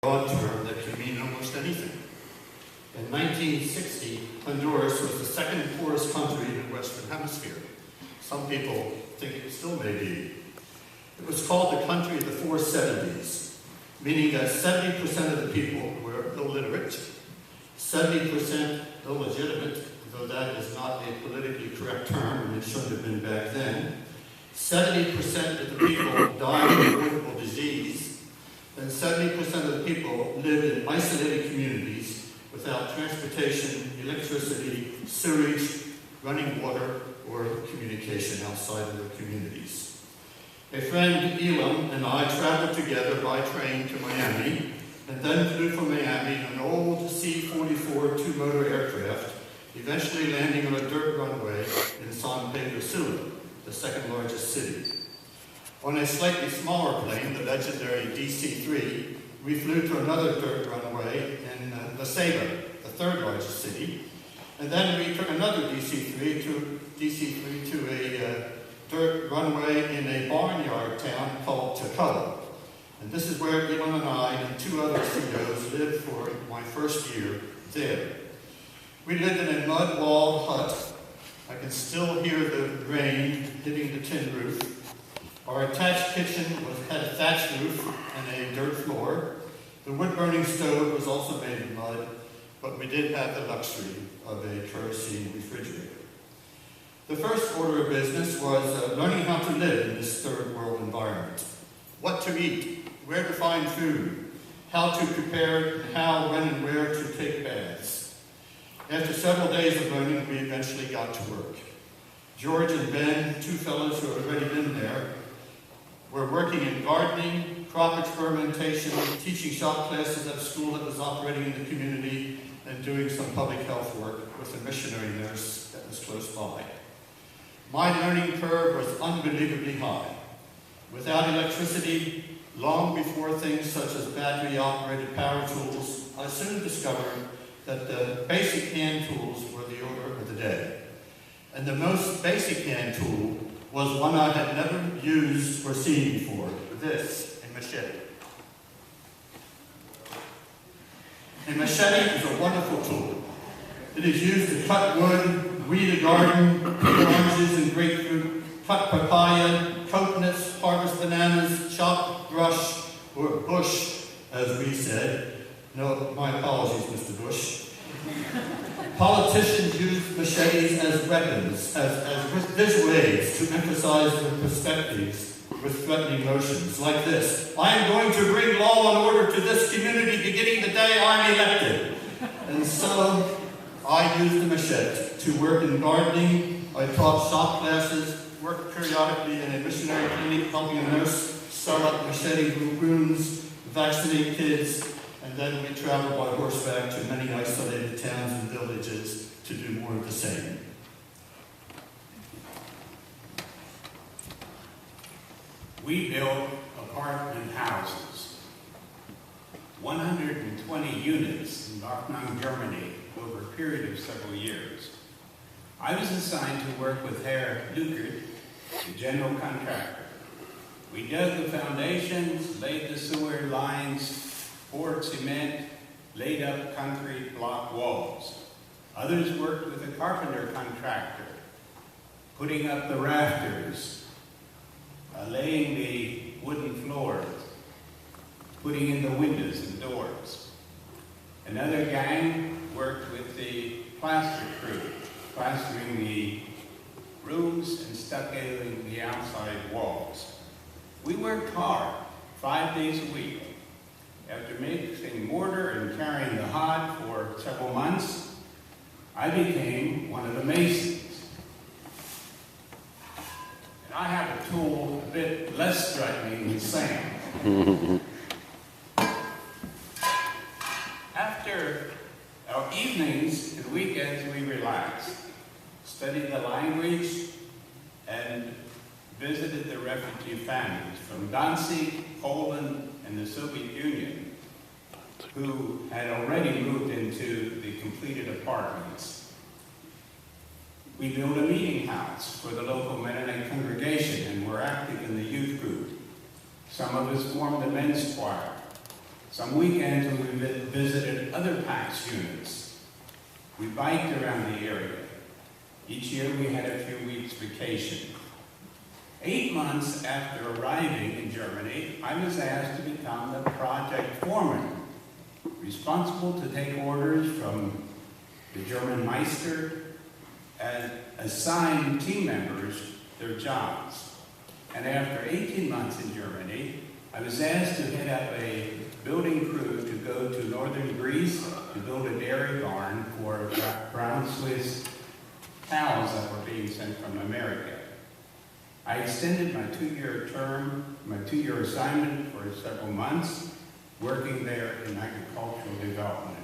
broad term that can mean almost anything. In 1960, Honduras was the second poorest country in the Western Hemisphere. Some people think it still may be. It was called the country of the 470s, meaning that 70% of the people were illiterate, 70% illegitimate, though that is not a politically correct term, and it shouldn't have been back then. 70% of the people died of avoidable disease, and 70% of the people lived in isolated communities without transportation, electricity, sewage, running water, or communication outside of their communities. A friend, Elam, and I traveled together by train to Miami, and then flew from Miami in an old C-44 two-motor aircraft, eventually landing on a dirt runway in San Pedro Sula, the second largest city. On a slightly smaller plane, the legendary DC-3, we flew to another dirt runway in La Ceiba, the third largest city, and then we took another DC-3 to a dirt runway in a barnyard town called Tacoma. And this is where Elon and I and two other CEOs lived for my first year there. We lived in a mud-walled hut. I can still hear the rain hitting the tin roof. Our attached kitchen had a thatched roof and a dirt floor. The wood-burning stove was also made of mud, but we did have the luxury of a kerosene refrigerator. The first order of business was learning how to live in this third world environment. What to eat, where to find food, how to prepare, and how, when, and where to take baths. After several days of learning, we eventually got to work. George and Ben, two fellows who had already been there, were working in gardening, crop experimentation, teaching shop classes at a school that was operating in the community, and doing some public health work with a missionary nurse that was close by. My learning curve was unbelievably high. Without electricity, long before things such as battery-operated power tools, I soon discovered that the basic hand tools were the order of the day. And the most basic hand tool was one I had never used or seen before, this, a machete. A machete is a wonderful tool. It is used to cut wood, weed a garden, peel oranges and grapefruit, cut papaya, coconuts, harvest bananas, chop, brush, or bush, as we said. No, my apologies, Mr. Bush. Politicians use machetes as weapons, as visual aids to emphasize their perspectives with threatening motions, like this: I am going to bring law and order to this community beginning the day I'm elected. And so I used the machete to work in gardening. I taught shop classes, worked periodically in a missionary clinic helping a nurse sew up machete wounds, vaccinate kids, and then we traveled by horseback to many isolated towns and villages to do more of the same. We built apartment houses, 120 units in Bachmann, Germany, over a period of several years. I was assigned to work with Herr Lukert, the general contractor. We dug the foundations, laid the sewer lines, poured cement, laid up concrete block walls. Others worked with the carpenter contractor, putting up the rafters, laying the wooden floors, putting in the windows and doors. Another gang worked with the plaster crew, plastering the rooms and stuccoing the outside walls. We worked hard, 5 days a week. After mixing mortar and carrying the hod for several months, I became one of the masons. And I have a tool a bit less threatening than sand. After our evenings and weekends, we relaxed, studied the language, and visited the refugee families from Danzig, Poland, and the Soviet Union, who had already moved into the completed apartments. We built a meeting house for the local Mennonite congregation and were active in the youth group. Some of us formed the men's choir. Some weekends we visited other PAX units. We biked around the area. Each year we had a few weeks vacation. 8 months after arriving in Germany, I was asked to become the project foreman, responsible to take orders from the German Meister and assign team members their jobs. And after 18 months in Germany, I was asked to head up a building crew to go to northern Greece to build a dairy barn for brown Swiss cows that were being sent from America. I extended my 2-year term, my 2-year assignment for several months, working there in agricultural development.